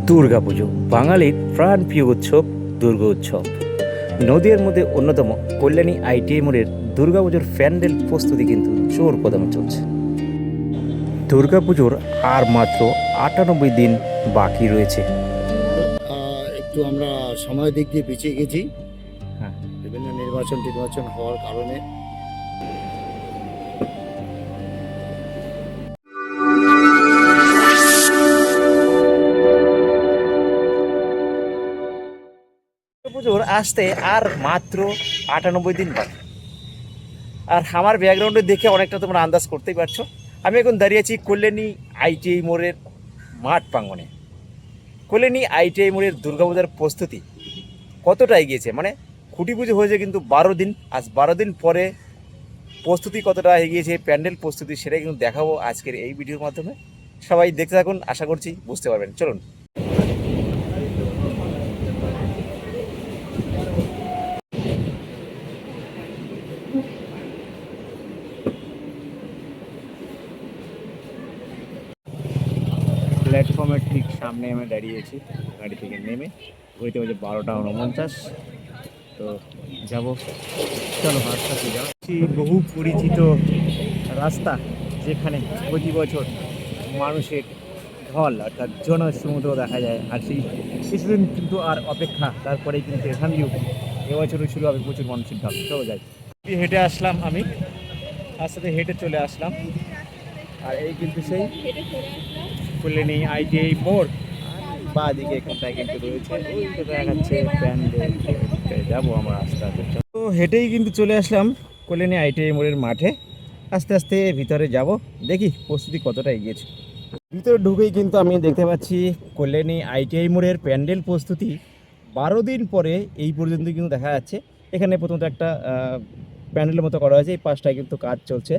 দুর্গাপুজো বাঙালির প্রাণপ্রিয় উৎসব দুর্গা উৎসব। নদীর মধ্যে অন্যতম কল্যাণী আইটিআই মোড়ের দুর্গাপুজোর প্যান্ডেল প্রস্তুতি কিন্তু জোর কদমে চলছে। দুর্গাপুজোর আর মাত্র ৯৮ দিন বাকি রয়েছে। একটু আমরা সময় দিক দিয়ে পিছিয়ে গেছি, হ্যাঁ, বিভিন্ন নির্বাচন হওয়ার কারণে। পুজোর আসতে আর মাত্র ৯৮ দিন বাকি। আর আমার ব্যাকগ্রাউন্ডে দেখে অনেকটা তোমরা আন্দাজ করতেই পারছো, আমি এখন দাঁড়িয়ে আছি কল্যাণী আইটিআই মোড়ের মাঠ প্রাঙ্গণে। কল্যাণী আইটিআই মোড়ের দুর্গাপূজার প্রস্তুতি কতটা এগিয়েছে, মানে খুঁটি পুজো হয়েছে কিন্তু ১২ দিন, আজ ১২ দিন পরে প্রস্তুতি কতটা এগিয়েছে, প্যান্ডেল প্রস্তুতি, সেটাই কিন্তু দেখাবো আজকের এই ভিডিওর মাধ্যমে। সবাই দেখতে থাকুন, আশা করছি বুঝতে পারবেন। চলুন। প্ল্যাটফর্মের ঠিক সামনে আমি দাঁড়িয়েছি, গাড়ি থেকে নেমে ঘড়িতে বাজে ১২টা ৪৯। তো যাব, চলো আস্তে আস্তে যাচ্ছি। বহু পরিচিত রাস্তা, যেখানে প্রতি বছর মানুষের ঢল অর্থাৎ জনসমুদ্র দেখা যায়। আর সেই কিছুদিন কিন্তু আর অপেক্ষা, তারপরেই কিন্তু এখান দিয়েও এবছরও শুরু হবে প্রচুর মানুষের ঢল। চলো যাই। হেঁটে আসলাম, আমি রাস্তাতে হেঁটে চলে আসলাম। আর এই কিন্তু সেই কল্যাণী আইটিআই মোড়, বা দিকে এখানটায় কিন্তু রয়েছে, ওই তো দেখা যাচ্ছে প্যান্ডেল। যাবো আমরা আস্তে আস্তে। তো হেঁটেই কিন্তু চলে আসলাম কল্যাণী আইটিআই মোড়ের মাঠে। আস্তে আস্তে ভিতরে যাব, দেখি প্রস্তুতি কতটা এগিয়েছে। ভিতরে ঢুকেই কিন্তু আমি দেখতে পাচ্ছি কল্যাণী আইটিআই মোড়ের প্যান্ডেল প্রস্তুতি ১২ দিন পরে এই পর্যন্ত কিন্তু দেখা যাচ্ছে। এখানে প্রথমত একটা প্যান্ডেলের মতো করা হয়েছে, এই পাশটায় কিন্তু কাজ চলছে।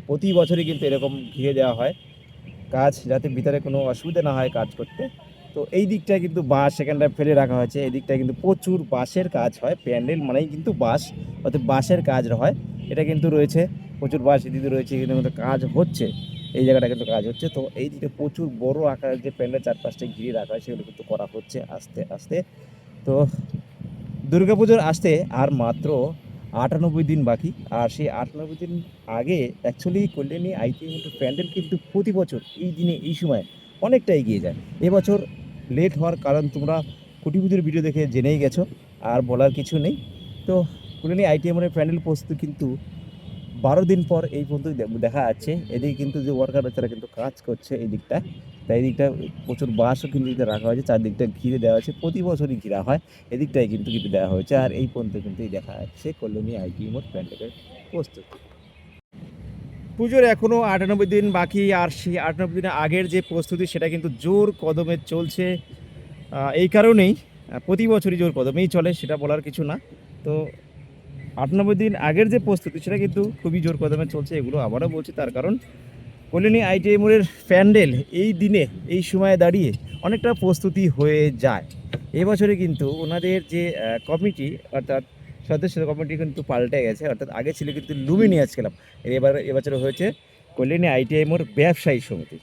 প্রতি বছরই কিন্তু এরকম ঘিরে দেওয়া হয় কাজ, যাতে ভিতরে কোনো অসুবিধা না হয় কাজ করতে। তো এই দিকটায় কিন্তু বাঁশ সেখানটায় ফেলে রাখা হয়েছে, এই দিকটায় কিন্তু প্রচুর বাঁশের কাজ হয়। প্যান্ডেল মানেই কিন্তু বাঁশ, অর্থাৎ বাঁশের কাজ হয়। এটা কিন্তু রয়েছে প্রচুর বাঁশ, এদিকে রয়েছে, কিন্তু কাজ হচ্ছে, এই জায়গাটা কিন্তু কাজ হচ্ছে। তো এই দিকে প্রচুর বড় আকারের যে প্যান্ডেল চারপাশটা ঘিরে রাখা হয়, সেগুলো কিন্তু করা হচ্ছে আস্তে আস্তে। তো দুর্গাপুজোর আসতে আর মাত্র ৯৮ দিন বাকি। আর সেই ৯৮ দিন আগে অ্যাকচুয়ালি কল্যাণী আইটিআই প্যান্ডেল কিন্তু প্রতি বছর এই দিনে এই সময় অনেকটা এগিয়ে যায়। এবছর লেট হওয়ার কারণ তোমরা কোটি পুজোর ভিডিও দেখে জেনেই গেছো, আর বলার কিছু নেই। তো কল্যাণী আইটিআই প্যান্ডেল প্রস্তুতি কিন্তু ১২ দিন পর এই পর্যন্ত দেখা যাচ্ছে। এদিকে কিন্তু যে ওয়ার্কার তারা কিন্তু কাজ করছে এই দিকটা, তাই এই দিকটা প্রচুর বাঁশও কিন্তু রাখা হয়েছে, চারদিকটা ঘিরে দেওয়া হয়েছে, প্রতি বছরই ঘিরা হয়। এদিকটাই কিন্তু কিছু দেওয়া হয়েছে। আর এই পর্যন্ত কিন্তু দেখা যাচ্ছে কল্যাণী আইটিআই মোড় প্যান্ডেলের প্রস্তুতি। পুজোর এখনও ৯৮ দিন বাকি, আর সেই ৯৮ দিনের আগের যে প্রস্তুতি সেটা কিন্তু জোর কদমে চলছে। এই কারণেই প্রতি বছরই জোর কদমেই চলে, সেটা বলার কিছু না। তো ৯৮ দিন আগের যে প্রস্তুতি সেটা কিন্তু খুবই জোর কদমে চলছে। এগুলো আবারও বলছি, তার কারণ কল্যাণী আইটিআই মোড়ের প্যান্ডেল এই দিনে এই সময়ে দাঁড়িয়ে অনেকটা প্রস্তুতি হয়ে যায়। এবছরে কিন্তু ওনাদের যে কমিটি, অর্থাৎ সদস্য কমিটি কিন্তু পাল্টে গেছে। অর্থাৎ আগে ছিল কিন্তু লুমিনিয়াস ক্লাব, এবছরে হয়েছে কল্যাণী আইটিআই মোড় ব্যবসায়ী সমিতি,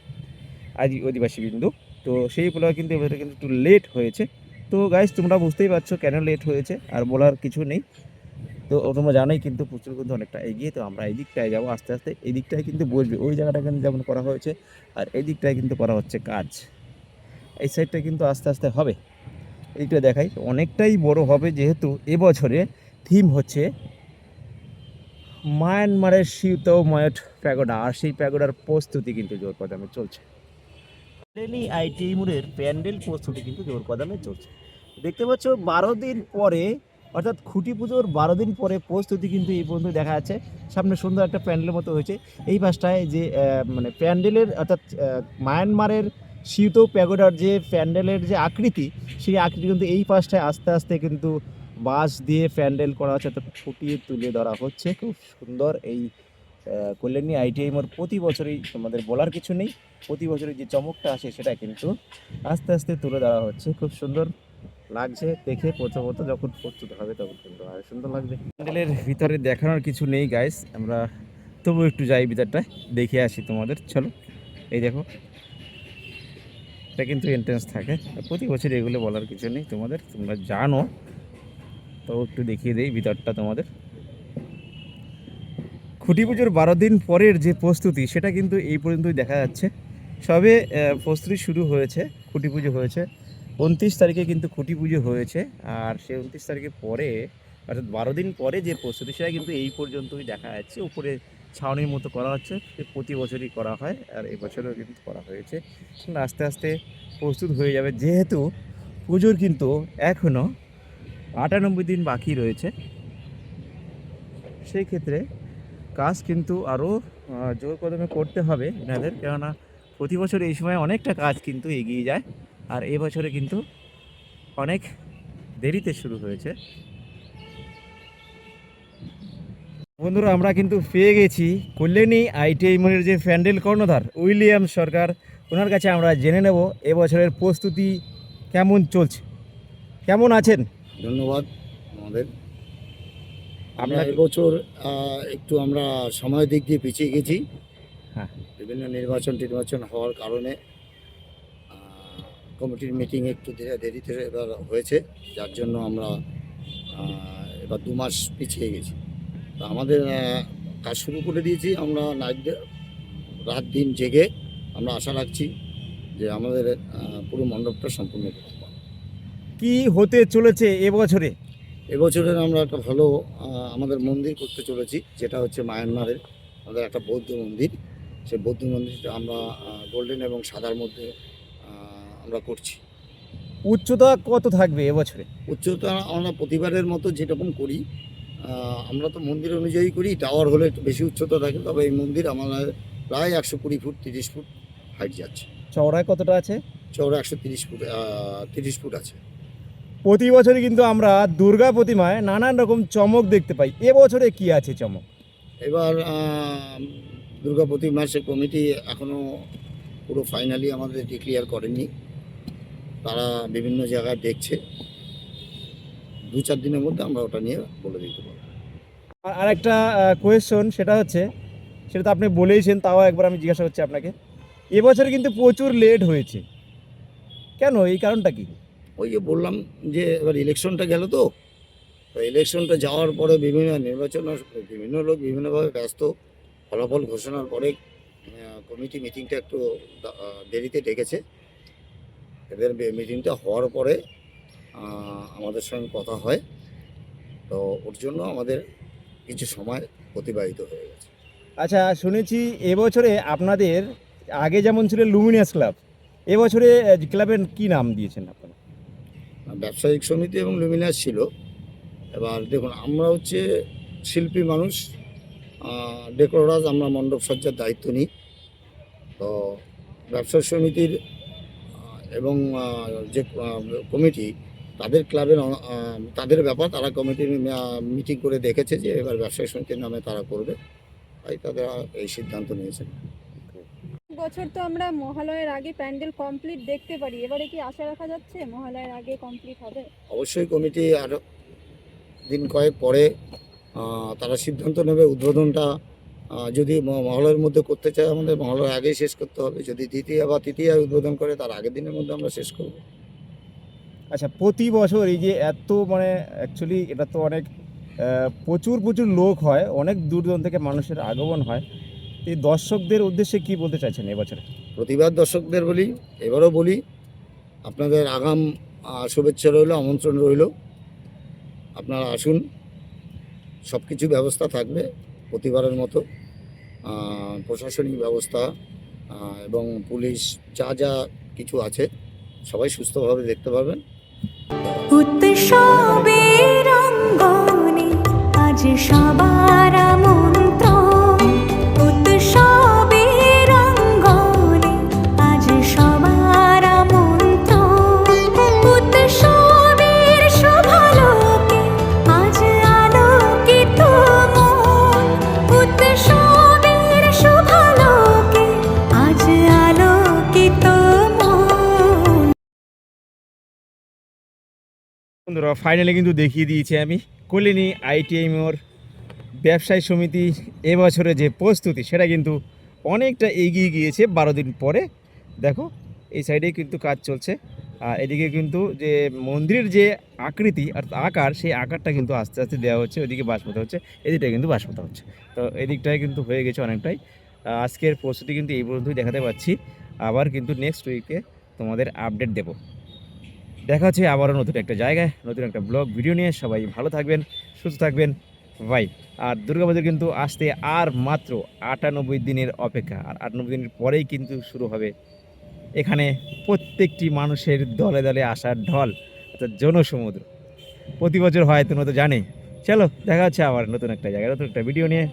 অধিবাসী বিন্দু। তো সেই উপলক্ষে কিন্তু এবছরে কিন্তু একটু লেট হয়েছে। তো গাইস, তোমরা বুঝতেই পারছো কেন লেট হয়েছে, আর বলার কিছু নেই। তো তোমরা জানোই কিন্তু প্রচুর কিন্তু অনেকটা এগিয়ে। তো আমরা এই দিকটায় যাবো আস্তে আস্তে। এই দিকটায় কিন্তু বসবে, ওই জায়গাটা কিন্তু যেমন করা হয়েছে, আর এই দিকটায় কিন্তু করা হচ্ছে কাজ। এই সাইডটা কিন্তু আস্তে আস্তে হবে। এইটা দেখাই অনেকটাই বড় হবে, যেহেতু এবছরে থিম হচ্ছে মায়ানমারের শীতময়ট প্যাগোডা, আর সেই প্যাগোডার প্রস্তুতি কিন্তু জোর কদমে চলছে। কল্যাণী আইটিআই মোড়ের প্যান্ডেল প্রস্তুতি কিন্তু জোর কদমে চলছে। দেখতে পাচ্ছ ১২ দিন পরে, অর্থাৎ খুঁটি পুজোর ১২ দিন পরে প্রস্তুতি কিন্তু এই পর্যন্ত দেখা যাচ্ছে। সামনে সুন্দর একটা প্যান্ডেলের মতো হয়েছে। এই পাশটায় যে মানে প্যান্ডেলের, অর্থাৎ মায়ানমারের শীত প্যাগোডার যে প্যান্ডেলের যে আকৃতি, সেই আকৃতি কিন্তু এই পাশটায় আস্তে আস্তে কিন্তু বাঁশ দিয়ে প্যান্ডেল করা হচ্ছে, অর্থাৎ ফুটিয়ে তুলে ধরা হচ্ছে। খুব সুন্দর এই কল্যাণী আইটিআই মোড় প্রতি বছরই, আমাদের বলার কিছু নেই, প্রতি বছরই যে চমকটা আসে সেটা কিন্তু আস্তে আস্তে তুলে ধরা হচ্ছে। খুব সুন্দর লাগছে দেখে, প্রথমত যখন প্রস্তুত হবে তখন কিন্তু আর সুন্দর লাগবে। প্যান্ডেলের ভিতরে দেখানোর কিছু নেই গাইস, আমরা তবু একটু যাই ভিতরটায় দেখে আসি তোমাদের। চলো, এই দেখো এটা কিন্তু এন্ট্রেন্স থাকে, প্রতি বছর এগুলো বলার কিছু নেই, তোমরা জানো। তো একটু দেখিয়ে দেই ভিতরটা তোমাদের। খুঁটি পুজোর 12 দিন পরের যে প্রস্তুতি সেটা কিন্তু এই পর্যন্তই দেখা যাচ্ছে। সবে প্রস্তুতি শুরু হয়েছে, খুঁটি পুজো হয়েছে 29 তারিখে, কিন্তু খুঁটি পুজো হয়েছে। আর সেই 29 তারিখের পরে, অর্থাৎ 12 দিন পরে যে প্রস্তুতি সেটা কিন্তু এই পর্যন্তই দেখা যাচ্ছে। উপরে ছাউনির মতো করা হচ্ছে, প্রতি বছরই করা হয়, আর এবছরও কিন্তু করা হয়েছে। আস্তে আস্তে প্রস্তুত হয়ে যাবে, যেহেতু পুজোর কিন্তু এখনও 98 দিন বাকি রয়েছে। সেই ক্ষেত্রে কাজ কিন্তু আরও জোর কদমে করতে হবে এনাদের, কেননা প্রতি বছর এই সময় অনেকটা কাজ কিন্তু এগিয়ে যায়, আর এবছরে কিন্তু অনেক দেরিতে শুরু হয়েছে। বন্ধুরা, আমরা কিন্তু পেয়ে গেছি কল্যাণী ITI মোড়ের যে প্যান্ডেল কর্ণধার উইলিয়াম সরকার। ওনার কাছে আমরা জেনে নেব এবছরের প্রস্তুতি কেমন চলছে। কেমন আছেন? ধন্যবাদ। আমাদের আমরা আপনাকে এবছর একটু আমরা সময় দিক দিয়ে পিছিয়ে গেছি। হ্যাঁ, বিভিন্ন নির্বাচন হওয়ার কারণে কমিটির মিটিং একটু দেরিতে এবার হয়েছে, যার জন্য আমরা এবার 2 মাস পিছিয়ে গেছি। তো আমাদের কাজ শুরু করে দিয়েছি। আমরা রাত দিন জেগে আমরা আশা রাখছি যে আমাদের পুরো মণ্ডপটা সম্পূর্ণ করতে পারব। কি হতে চলেছে এবছরে? এবছরের আমরা একটা ভালো আমাদের মন্দির করতে চলেছি, যেটা হচ্ছে মায়ানমারের আমাদের একটা বৌদ্ধ মন্দির। সেই বৌদ্ধ মন্দিরটা আমরা গোল্ডেন এবং সাদার মধ্যে আমরা করছি। উচ্চতা কত থাকবে এবছরে? উচ্চতা আমরা প্রতিবারের মতো যেরকম করি, আমরা তো মন্দির অনুযায়ী করি। টাওয়ার হলে একটু বেশি উচ্চতা থাকে, তবে এই মন্দির আমাদের প্রায় 120 ফুট 30 ফুট হাইট যাচ্ছে। চওড়ায় কতটা আছে? চওড়া 130 ফুট 30 ফুট আছে। প্রতি বছরই কিন্তু আমরা দুর্গা প্রতিমায় নানান রকম চমক দেখতে পাই, এবছরে কি আছে চমক? এবার দুর্গা প্রতিমা সে কমিটি এখনও পুরো ফাইনালি আমাদের ডিক্লিয়ার করেনি। তারা বিভিন্ন জায়গায় দেখছে। 2-4 দিনের মধ্যে আমরা ওটা নিয়ে বলে দিতে পারবো। আর একটা কোয়েশ্চন, সেটা হচ্ছে, সেটা তো আপনি বলেইছেন, তাও একবার আমি জিজ্ঞাসা করছি আপনাকে। এবছরে কিন্তু প্রচুর লেট হয়েছে, কেন? এই কারণটা কি? ওই যে বললাম যে এবার ইলেকশনটা গেল, তো ইলেকশনটা যাওয়ার পরে বিভিন্ন লোক বিভিন্নভাবে ব্যস্ত। ফলাফল ঘোষণার পরে কমিটি মিটিংটা একটু দেরিতে ডেকেছে। এদের মিটিংটা হওয়ার পরে আমাদের সঙ্গে কথা হয়, তো ওর জন্য আমাদের কিছু সময় অতিবাহিত হয়ে গেছে। আচ্ছা, শুনেছি এবছরে আপনাদের আগে যেমন ছিল লুমিনাস ক্লাব, এবছরে ক্লাবের কি নাম দিয়েছেন আপনারা? ব্যবসায়িক সমিতি এবং লুমিনাস ছিল। এবার দেখুন, আমরা হচ্ছে শিল্পী মানুষ, ডেকোরাস, আমরা মণ্ডপ সজ্জার দায়িত্ব নিই। তো ব্যবসায়িক সমিতির এবং যে কমিটি, তাদের ক্লাবের তাদের ব্যাপার, তারা কমিটির মিটিং করে দেখেছে যে এবার ব্যবসায়িক সমিতির নামে তারা করবে, তাই তারা এই সিদ্ধান্ত নিয়েছে। বছর তো আমরা মহালয়ের আগে প্যান্ডেল কমপ্লিট দেখতে পারি, এবারে কি আশা রাখা যাচ্ছে মহালয়ের আগে কমপ্লিট হবে? অবশ্যই কমিটি আরও দিন কয়েক পরে তারা সিদ্ধান্ত নেবে। উদ্বোধনটা যদি মহালয়ের মধ্যে করতে চায়, আমাদের মহালয়ের আগেই শেষ করতে হবে। যদি দ্বিতীয় বা তৃতীয় উদ্বোধন করে, তার আগের দিনের মধ্যে আমরা শেষ করব। আচ্ছা, প্রতি বছর এই যে এত মানে অ্যাকচুয়ালি এটা তো অনেক প্রচুর প্রচুর লোক হয়, অনেক দূর দূরান্ত থেকে মানুষের আগমন হয়, এই দর্শকদের উদ্দেশ্যে কি বলতে চাইছেন এবছরে? প্রতিবার দর্শকদের বলি, এবারও বলি, আপনাদের আগাম শুভেচ্ছা রইল, আমন্ত্রণ রইল। আপনারা আসুন, সব কিছু ব্যবস্থা থাকবে প্রতিবারের মতো। প্রশাসনিক ব্যবস্থা এবং পুলিশ যা যা কিছু আছে, সবাই সুস্থভাবে দেখতে পাবেন। উৎসবের অঙ্গনে আজ সবার আমন্ত্রণ, উৎসবের অঙ্গনে আজ সবার আমন্ত্রণ, উৎসবের শোভালোকে আজ আলোকিত মন, উৎসবের শোভালোকে আজ আলোকিত মন। বন্ধুরা, ফাইনালি কিন্তু দেখিয়ে দিয়েছি আমি কল্যাণী ITI মোড় ব্যবসায়ী সমিতি এবছরে যে প্রস্তুতি সেটা কিন্তু অনেকটা এগিয়ে গিয়েছে 12 দিন পরে। দেখো, এই সাইডেই কিন্তু কাজ চলছে। আর এদিকে কিন্তু যে মন্দিরের যে আকৃতি আর আকার, সেই আকারটা কিন্তু আস্তে আস্তে দেওয়া হচ্ছে, ওইদিকে বাঁশ পোতা হচ্ছে, এদিকটায় কিন্তু বাঁশ পোতা হচ্ছে। তো এদিকটায় কিন্তু হয়ে গেছে অনেকটাই। আজকের প্রস্তুতি কিন্তু এই পর্যন্তই দেখাতে পাচ্ছি। আবার কিন্তু নেক্সট উইকে তোমাদের আপডেট দেব। দেখা হচ্ছে আবারও নতুন একটা জায়গায়, নতুন একটা ব্লগ ভিডিও নিয়ে। সবাই ভালো থাকবেন, সুস্থ থাকবেন, বাই। আর দুর্গাপুজোর কিন্তু আসতে আর মাত্র 98 দিনের অপেক্ষা। আর 98 দিনের পরেই কিন্তু শুরু হবে এখানে প্রত্যেকটি মানুষের দলে দলে আসার ঢল, অর্থাৎ জনসমুদ্র। প্রতি বছর হয়, তোমরা তো জানে। চলো দেখা হচ্ছে আবার নতুন একটা জায়গায়, নতুন একটা ভিডিও নিয়ে।